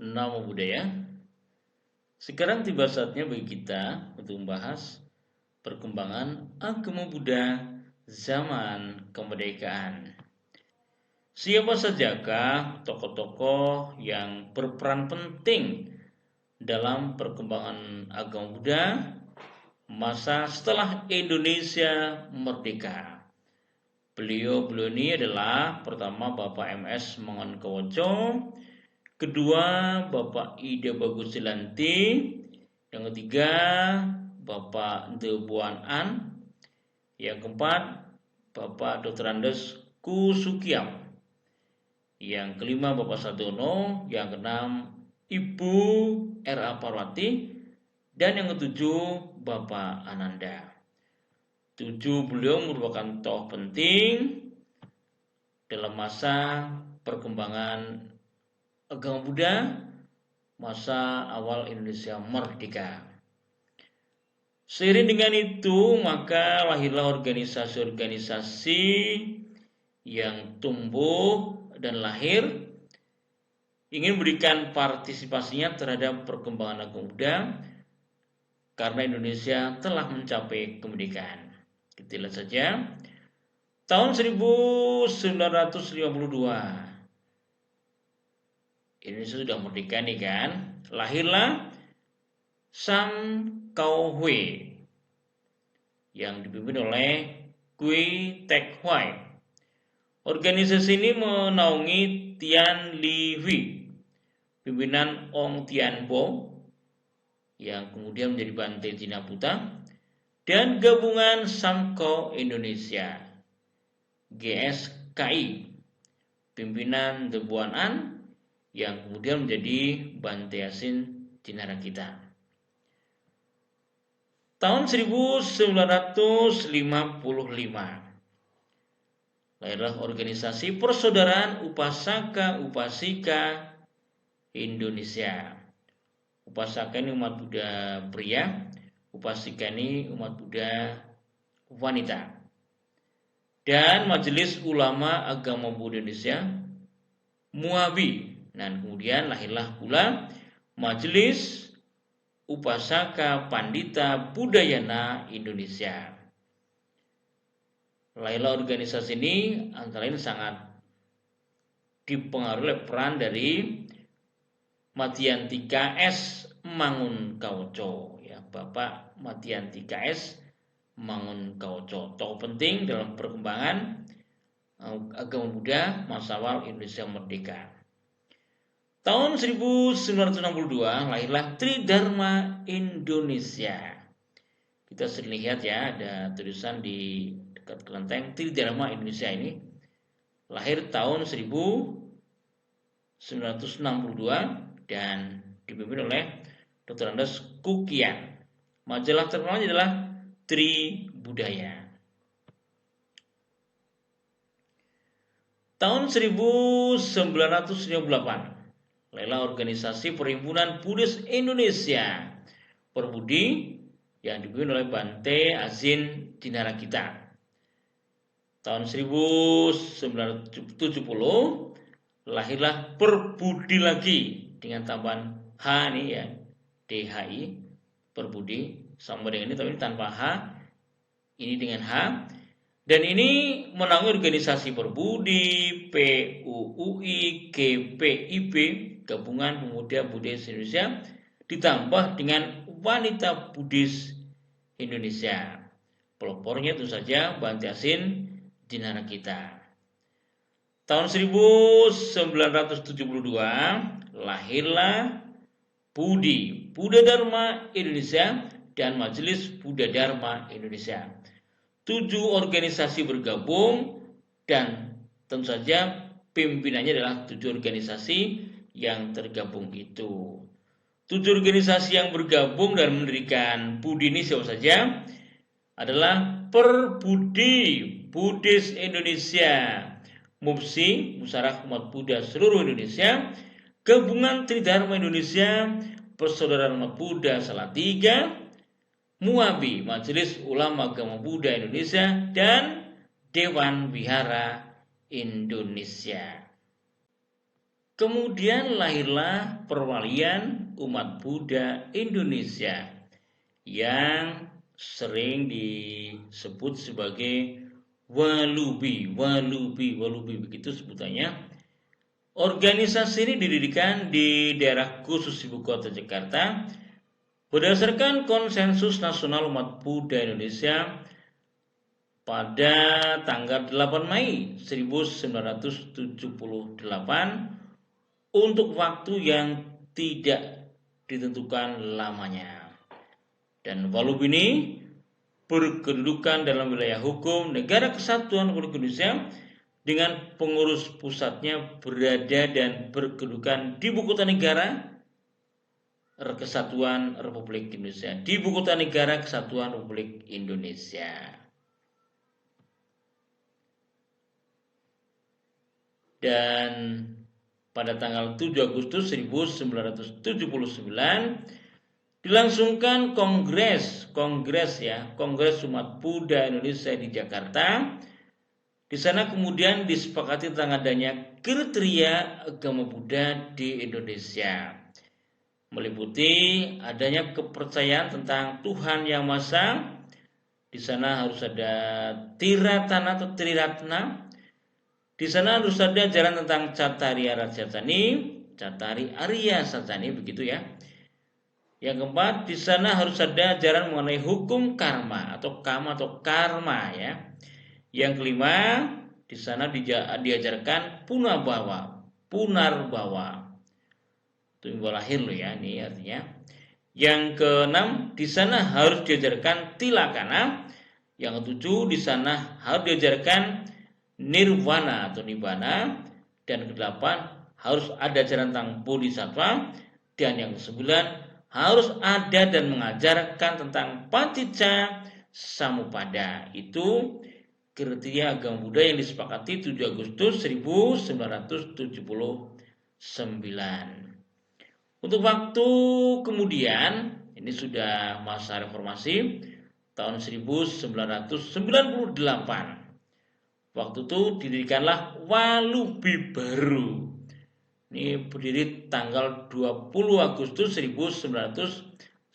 Namo Buddhaya. Sekarang tiba saatnya bagi kita untuk membahas perkembangan agama Buddha zaman kemerdekaan. Siapa sajakah tokoh-tokoh yang berperan penting dalam perkembangan agama Buddha masa setelah Indonesia merdeka? Beliau ini adalah pertama Bapak MS Mangunkuwoco, kedua Bapak Ida Bagus Sulanti, yang ketiga Bapak De Buan An, yang keempat Bapak Dr. Andes Kusukiam, yang kelima Bapak Sadono, yang keenam Ibu R.A. Parwati, dan yang ketujuh Bapak Ananda. Beliau merupakan tokoh penting dalam masa perkembangan agama Buddha masa awal Indonesia merdeka. Seiring dengan itu, maka lahirlah organisasi-organisasi yang tumbuh dan lahir ingin memberikan partisipasinya terhadap perkembangan agama Buddha karena Indonesia telah mencapai kemerdekaan. Kita lihat saja. Tahun 1952 Indonesia sudah merdeka nih kan. Lahirlah Sam Kau Hui yang dipimpin oleh Kui Tek Huai. Organisasi ini menaungi Tian Li Hui, pimpinan Ong Tian Bo yang kemudian menjadi Bante Jinaputa, dan gabungan Samko Indonesia GSKI, pimpinan De Buan An yang kemudian menjadi Bante Yasin Dinarakita. Tahun 1955 lahirlah organisasi Persaudaraan Upasaka Upasika Indonesia. Upasaka ini umat Buddha pria, Upasika ini umat Buddha wanita. Dan Majelis Ulama Agama Buddha Indonesia MUABI. Dan kemudian lahirlah pula Majelis Upasaka Pandita Budayana Indonesia. Lahirlah organisasi ini antara lain sangat dipengaruhi oleh peran dari Matianti KS Mangunkuwoco, ya, Bapak Matianti KS Mangunkuwoco, tokoh penting dalam perkembangan agama Buddha masa awal Indonesia merdeka. Tahun 1962 lahirlah Tridharma Indonesia. Kita sering lihat ya, ada tulisan di dekat kelenteng Tridharma Indonesia ini. Lahir tahun 1962 dan dipimpin oleh Dr. Andes Kukian. Majalah terkenalnya adalah Tri Budaya. Tahun 1958 lahirlah organisasi Perhimpunan Buddhis Indonesia Perbudi yang dipimpin oleh Bante Azin Dinarakita. Tahun 1970 lahirlah Perbudi lagi dengan tambahan H nih ya, DHI, Perbudi, sama dengan ini tapi ini tanpa H, ini dengan H. Dan ini menaungi organisasi Perbudi, PUUI, GPIB, Gabungan Pemuda Buddhis Indonesia, ditambah dengan Wanita Buddhis Indonesia. Pelopornya itu saja Bante Yasin Dinarakita. Tahun 1972 lahirlah Budi, Buddha Dharma Indonesia dan Majelis Buddha Dharma Indonesia. 7 organisasi bergabung dan tentu saja pimpinannya adalah 7 organisasi yang tergabung itu. 7 organisasi yang bergabung dan mendirikan Budi ini siapa saja? Adalah Perbudi Buddhis Indonesia, MUPSI, Musyawarah Umat Buddha Seluruh Indonesia, Gabungan Tridharma Indonesia, Persaudaraan Umat Buddha Salatiga, MUABI, Majelis Ulama Agama Buddha Indonesia, dan Dewan Wihara Indonesia. Kemudian lahirlah perwalian umat Buddha Indonesia yang sering disebut sebagai Walubi begitu sebutannya. Organisasi ini didirikan di daerah khusus ibu kota Jakarta berdasarkan konsensus nasional umat Buddha Indonesia pada tanggal 8 Mei 1978 untuk waktu yang tidak ditentukan lamanya. Dan Walubi ini berkedudukan dalam wilayah hukum Negara Kesatuan Republik Indonesia dengan pengurus pusatnya berada dan berkedudukan di Ibu Kota Negara Kesatuan Republik Indonesia, di Ibu Kota Negara Kesatuan Republik Indonesia. Dan pada tanggal 7 Agustus 1979 dilangsungkan Kongres Umat Buddha Indonesia di Jakarta. Di sana kemudian disepakati tentang adanya kriteria agama Buddha di Indonesia, meliputi adanya kepercayaan tentang Tuhan Yang Maha Esa. Di sana harus ada tiratana atau triratna. Di sana harus ada ajaran tentang Cattari Arya Satani begitu ya. Yang keempat, di sana harus ada ajaran mengenai hukum karma atau kama atau karma ya. Yang kelima, di sana diajarkan punarbawa. Itu lahir loh ya, ini artinya. Yang keenam, di sana harus diajarkan tilakana. Yang ketujuh, di sana harus diajarkan nirvana atau nibbana. Dan kedelapan, harus ada ajaran tentang bodhisattva. Dan yang kesembilan, harus ada dan mengajarkan tentang paticca samuppada. Itu kriteria agama Buddha yang disepakati 7 Agustus 1979. Untuk waktu kemudian, ini sudah masa reformasi tahun 1998. Waktu itu didirikanlah Walubi baru. Ini berdiri tanggal 20 Agustus 1998.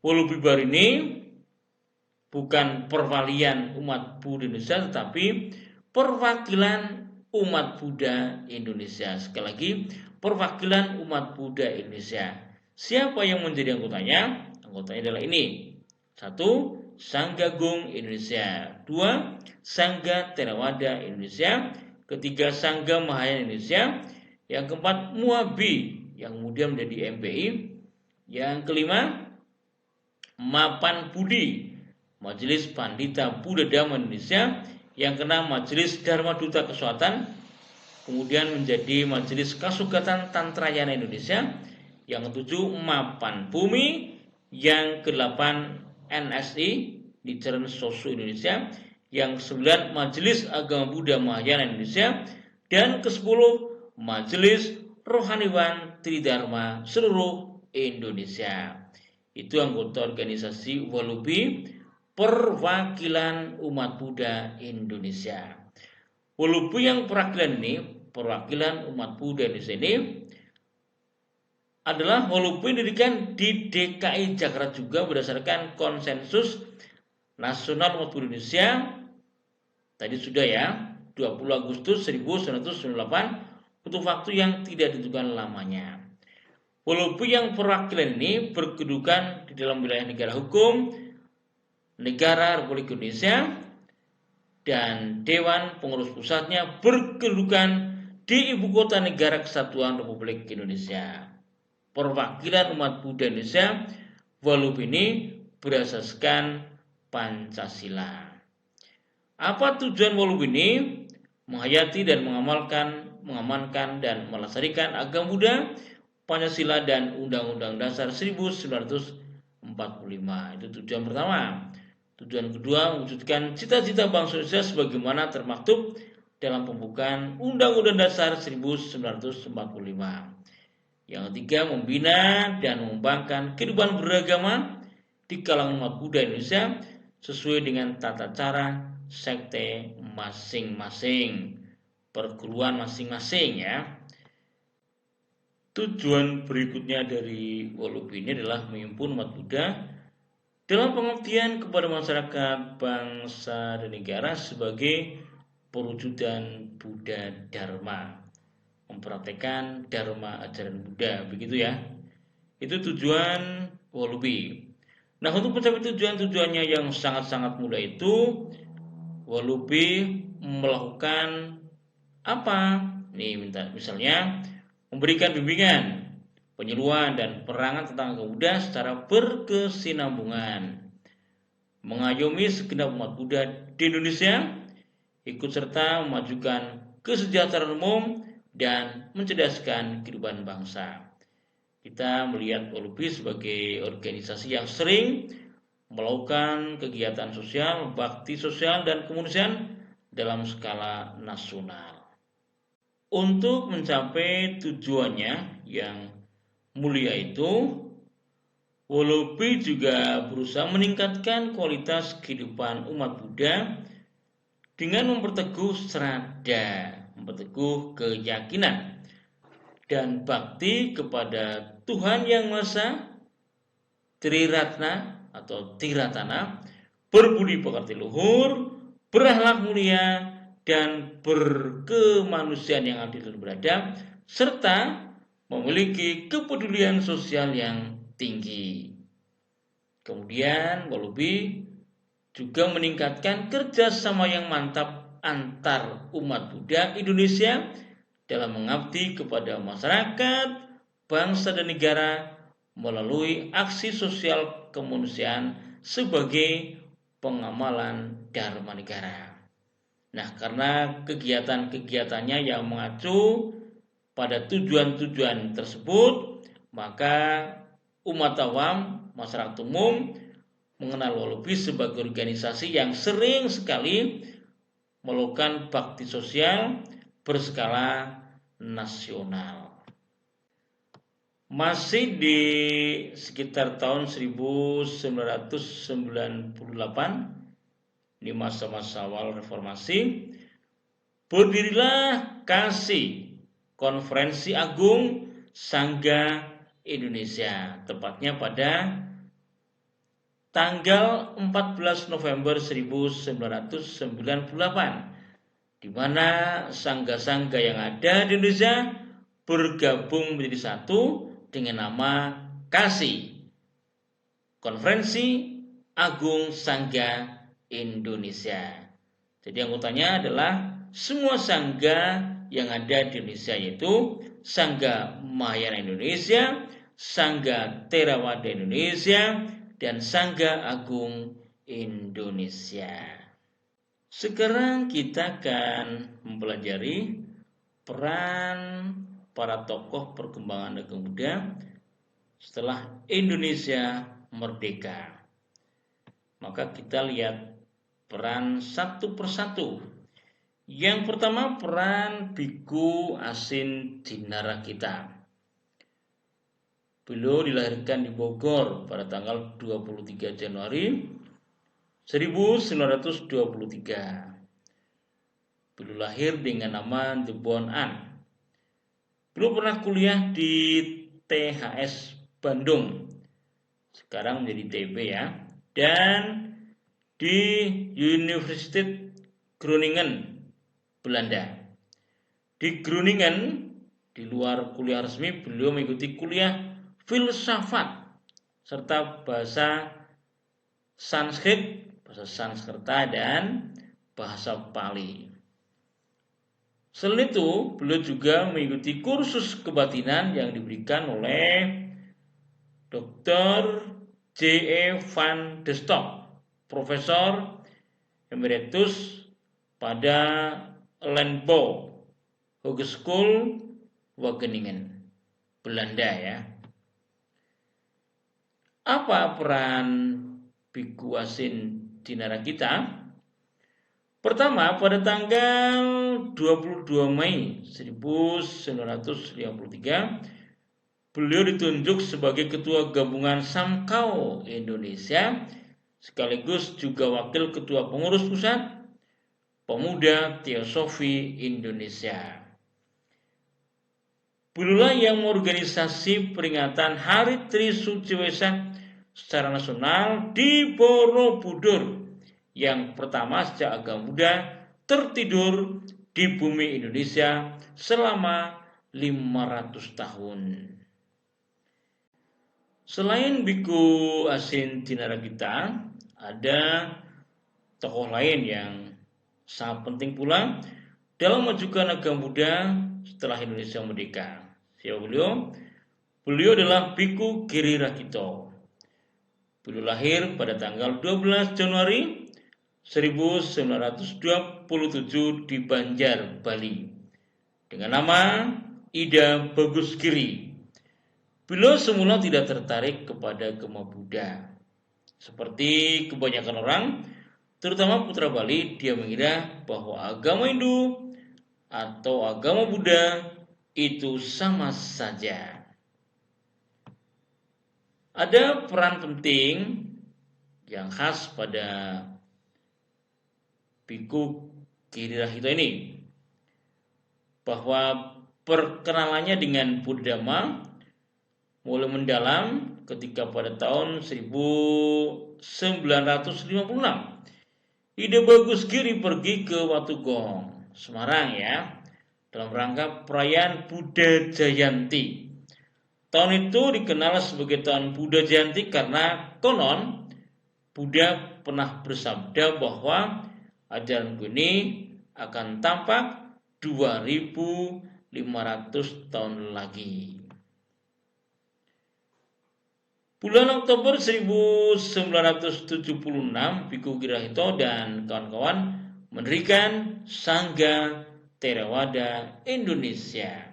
Walubi baru ini bukan perwalian umat Buddha Indonesia, tetapi perwakilan umat Buddha Indonesia. Sekali lagi, perwakilan umat Buddha Indonesia. Siapa yang menjadi anggotanya? Anggotanya adalah ini. 1. Sangga Agung Indonesia. 2. Sangga Theravada Indonesia. 3. Sangga Mahayana Indonesia. Yang keempat, Muabi yang kemudian menjadi MPI. Yang kelima, Mapan Budi, Majelis Pandita Buddha Dhamma Indonesia. Yang keenam, Majelis Dharma Duta Kesultanan, kemudian menjadi Majelis Kasugatan Tantrayana Indonesia. Yang ketujuh, Mapan Bumi. Yang kedelapan, NSI, Nichiren Shoshu Indonesia. Yang kesembilan, Majelis Agama Buddha Mahayana Indonesia. Dan kesepuluh, Majelis Rohaniwan Tridharma seluruh Indonesia. Itu anggota organisasi Walubi, perwakilan umat Buddha Indonesia. Walubi yang perwakilan umat Buddha Indonesia ini adalah Walubi didirikan di DKI Jakarta juga berdasarkan konsensus nasional umat Buddha Indonesia. Tadi sudah ya, 20 Agustus 1998 untuk waktu yang tidak ditentukan lamanya. Walubi yang perwakilan ini berkedudukan di dalam wilayah negara hukum Negara Republik Indonesia, dan Dewan Pengurus Pusatnya berkedudukan di Ibu Kota Negara Kesatuan Republik Indonesia. Perwakilan umat Buddha Indonesia, Walubi ini berasaskan Pancasila. Apa tujuan Walubi ini? Menghayati dan mengamankan dan melestarikan agama Buddha, Pancasila dan Undang-Undang Dasar 1945. Itu tujuan pertama. Tujuan kedua, mewujudkan cita-cita bangsa Indonesia sebagaimana termaktub dalam pembukaan Undang-Undang Dasar 1945. Yang ketiga, membina dan mengembangkan kehidupan beragama di kalangan umat Buddha Indonesia sesuai dengan tata cara sekte masing-masing. perguruan masing-masing ya. Tujuan berikutnya dari Wolubi ini adalah menghimpun umat Buddha dalam pengertian kepada masyarakat, bangsa, dan negara sebagai perwujudan Buddha Dharma, mempraktekkan Dharma ajaran Buddha, begitu ya. Itu tujuan Wolubi. Nah, untuk mencapai tujuannya yang sangat-sangat mudah itu, Wolubi melakukan apa? Nih, misalnya memberikan bimbingan, penyuluhan, dan penerangan tentang agama Buddha secara berkesinambungan, mengayomi segenap umat Buddha di Indonesia, ikut serta memajukan kesejahteraan umum dan mencerdaskan kehidupan bangsa. Kita melihat Wolubi sebagai organisasi yang sering melakukan kegiatan sosial, bakti sosial, dan kemanusiaan dalam skala nasional. Untuk mencapai tujuannya yang mulia itu, Wolubi juga berusaha meningkatkan kualitas kehidupan umat Buddha dengan memperteguh serada, memperteguh keyakinan dan bakti kepada Tuhan Yang Maha Esa, Triratna atau Tiratana, berbudi pekerti luhur, berakhlak mulia, dan berkemanusiaan yang adil dan beradab, serta memiliki kepedulian sosial yang tinggi. Kemudian Wolubi juga meningkatkan kerjasama yang mantap antar umat Buddha Indonesia dalam mengabdi kepada masyarakat, bangsa, dan negara melalui aksi sosial kemanusiaan sebagai pengamalan Dharma negara. Nah, karena kegiatan-kegiatannya yang mengacu pada tujuan-tujuan tersebut, maka umat awam, masyarakat umum mengenal Wolubi sebagai organisasi yang sering sekali melakukan bakti sosial berskala nasional. Masih di sekitar tahun 1998, di masa-masa awal reformasi, berdirilah KASI, Konferensi Agung Sangga Indonesia, tepatnya pada tanggal 14 November 1998, di mana sangga-sangga yang ada di Indonesia bergabung menjadi satu dengan nama KASI, Konferensi Agung Sangga Indonesia. Jadi anggotanya adalah semua sangga yang ada di Indonesia, yaitu Sangga Mahayana Indonesia, Sangga Theravada Indonesia, dan Sangga Agung Indonesia. Sekarang kita akan mempelajari peran para tokoh perkembangan agama Buddha setelah Indonesia merdeka. Maka kita lihat peran satu persatu. Yang pertama, peran Biku Asin Dinarakita. Beliau dilahirkan di Bogor pada tanggal 23 Januari 1923. Beliau lahir dengan nama The Bon An. Beliau pernah kuliah di THS Bandung, sekarang menjadi TB ya, dan di Universitas Groningen, Belanda. Di Groningen, di luar kuliah resmi, beliau mengikuti kuliah filsafat serta bahasa Sanskrit, bahasa Sanskerta, dan bahasa Pali. Selain itu, beliau juga mengikuti kursus kebatinan yang diberikan oleh Dr. J.E. van de Stok, Profesor Emeritus pada Landbouw Hogeschool Wageningen, Belanda ya. Apa peran Biku Asin Dinarakita? Pertama, pada tanggal 22 Mei 1953, beliau ditunjuk sebagai Ketua Gabungan Samkau Indonesia, sekaligus juga Wakil Ketua Pengurus Pusat Pemuda Teosofi Indonesia. Beliaulah yang mengorganisasi peringatan Hari Trisuci Waisak secara nasional di Borobudur, yang pertama sejak agama Buddha tertidur di bumi Indonesia selama 500 tahun. Selain Biku Asin Tinaragita, ada tokoh lain yang sangat penting pula dalam memajukan agama Buddha setelah Indonesia merdeka. Siapa beliau? Beliau adalah Biku Giri Rakito. Beliau lahir pada tanggal 12 Januari 1927 di Banjar, Bali, dengan nama Ida Bagus Giri. Beliau semula tidak tertarik kepada agama Buddha. Seperti kebanyakan orang, terutama putra Bali, dia mengira bahwa agama Hindu atau agama Buddha itu sama saja. Ada peran penting yang khas pada Biku Giri Rakito ini, bahwa perkenalannya dengan Buddha Dhamma mulai mendalam ketika pada tahun 1956 Ida Bagus Giri pergi ke Watugong, Semarang ya, dalam rangka perayaan Buddha Jayanti. Tahun itu dikenal sebagai tahun Buddha Jayanti karena konon Buddha pernah bersabda bahwa ajaran ini akan tampak 2500 tahun lagi. Bulan Oktober 1976, Biku Giri Rakito dan kawan-kawan mendirikan Sangga Theravada Indonesia.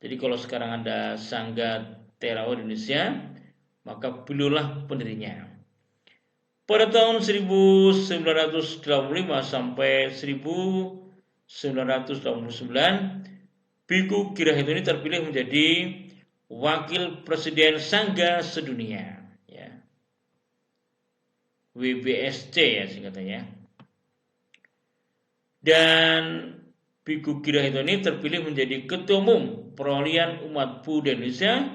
Jadi kalau sekarang ada Sangga Theravada Indonesia, maka beliaulah pendirinya. Pada tahun 1985 sampai 1989, Biku Giri Rakito ini terpilih menjadi Wakil Presiden Sangga Sedunia, ya. WBSC ya singkatannya. Dan Biku Giri Rakito ini terpilih menjadi Ketua Umum Perwalian Umat Buddha Indonesia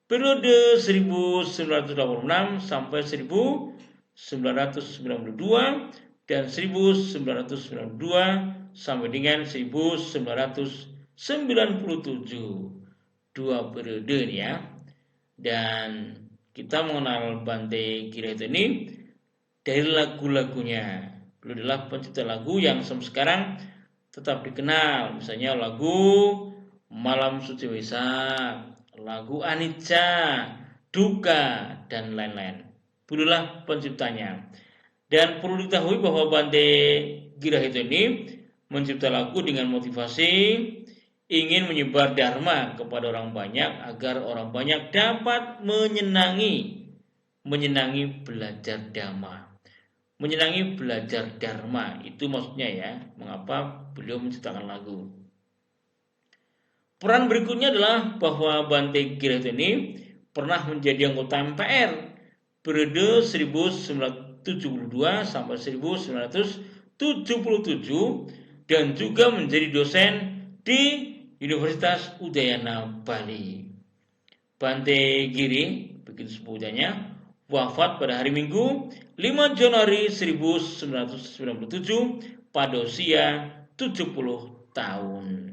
periode 1986 sampai 1992 dan 1992 sampai dengan 1997. 2 periode ya. Dan kita mengenal Bante Giri Rakito ini dari lagu-lagunya. Beliau adalah pencipta lagu yang sampai sekarang tetap dikenal, misalnya lagu Malam Suci Waisak, lagu Anicca, Duka, dan lain-lain. Beliaulah penciptanya. Dan perlu diketahui bahwa Bante Giri Rakito ini mencipta lagu dengan motivasi ingin menyebar dharma kepada orang banyak agar orang banyak dapat menyenangi belajar dhamma. Menyenangi belajar dharma, itu maksudnya ya, mengapa beliau menciptakan lagu. Peran berikutnya adalah bahwa Bante Giri Rakito ini pernah menjadi anggota MPR periode 1972 sampai 1977 dan juga menjadi dosen di Universitas Udayana Bali. Bante Giri, begitu sebutannya, wafat pada hari Minggu 5 Januari 1997 pada usia 70 tahun.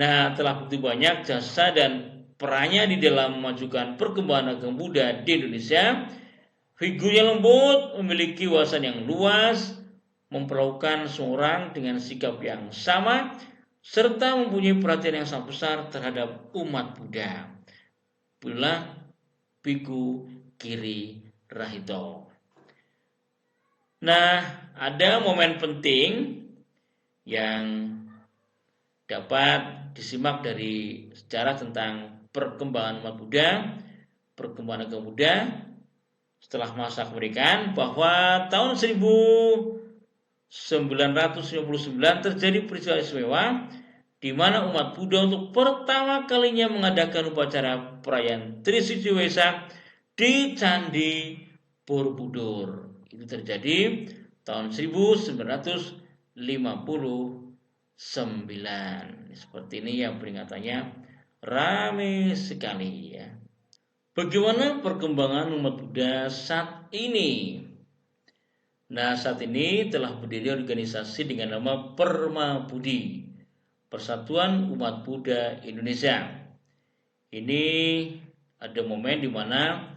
Nah, telah begitu banyak jasa dan perannya di dalam memajukan perkembangan agama Buddha di Indonesia. Figurnya lembut, memiliki wawasan yang luas, memperlakukan seorang dengan sikap yang sama, serta mempunyai perhatian yang sangat besar terhadap umat Buddha. Itulah Biku Giri Rakito. Nah, ada momen penting yang dapat disimak dari sejarah tentang perkembangan umat Buddha, perkembangan agama Buddha setelah masa kemerdekaan, bahwa tahun 1959 terjadi peristiwa istimewa di mana umat Buddha untuk pertama kalinya mengadakan upacara perayaan Trisuci Waisak di Candi Borobudur. Itu terjadi tahun 1959. Seperti ini yang peringatannya ramai sekali ya. Bagaimana perkembangan umat Buddha saat ini? Nah, saat ini telah berdiri organisasi dengan nama Perma Budi, Persatuan Umat Buddha Indonesia. Ini ada momen di mana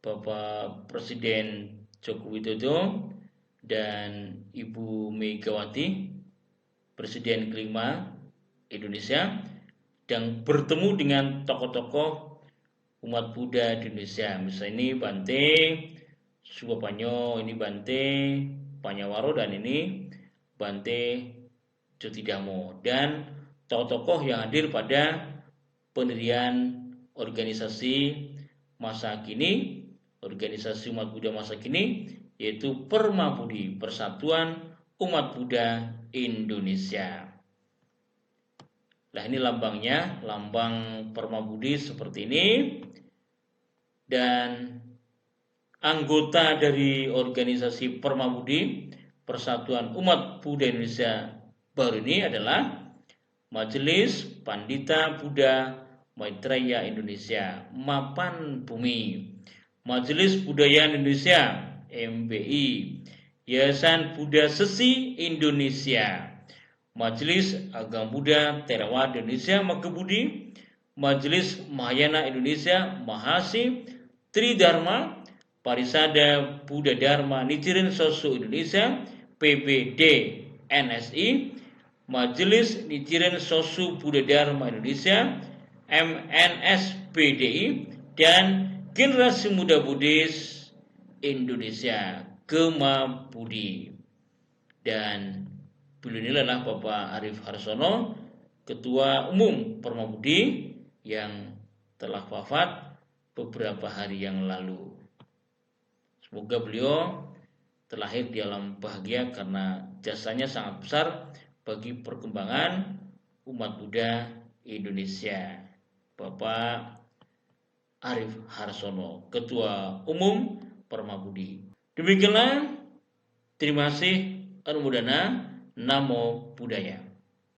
Bapak Presiden Joko Widodo dan Ibu Megawati, Presiden kelima Indonesia, dan bertemu dengan tokoh-tokoh umat Buddha di Indonesia. Misalnya ini Bante Subapanyo, ini Bante Panyawaro, dan ini Bante Jotidamo, dan tokoh-tokoh yang hadir pada pendirian organisasi masa kini, organisasi umat Buddha masa kini, yaitu Perma Budi, Persatuan Umat Buddha Indonesia. Nah, ini lambangnya, lambang Perma Budi seperti ini. Dan anggota dari organisasi Perma Budi, Persatuan Umat Buddha Indonesia baru ini adalah Majelis Pandita Buddha Maitreya Indonesia, Mapan Bumi, Majelis Budaya Indonesia, MBI, Yayasan Buddha Sesi Indonesia, Majelis Agama Buddha Theravada Indonesia Makebudi, Majelis Mahayana Indonesia Mahasi, Tridharma, Parisada Buddha Dharma Nichiren Shoshu Indonesia, PBD NSI, Majelis Nichiren Shoshu Buddha Dharma Indonesia, MNSBDI, dan Generasi Muda Buddhis Indonesia, Gema Budi. Dan beliau ini adalah Bapak Arif Harsono, Ketua Umum Perma Budi, yang telah wafat beberapa hari yang lalu. Semoga beliau terlahir di alam bahagia karena jasanya sangat besar bagi perkembangan umat Buddha Indonesia. Bapak Arif Harsono, Ketua Umum Perma Budi. Demikianlah, terima kasih, Anumodana, Namo Buddhaya.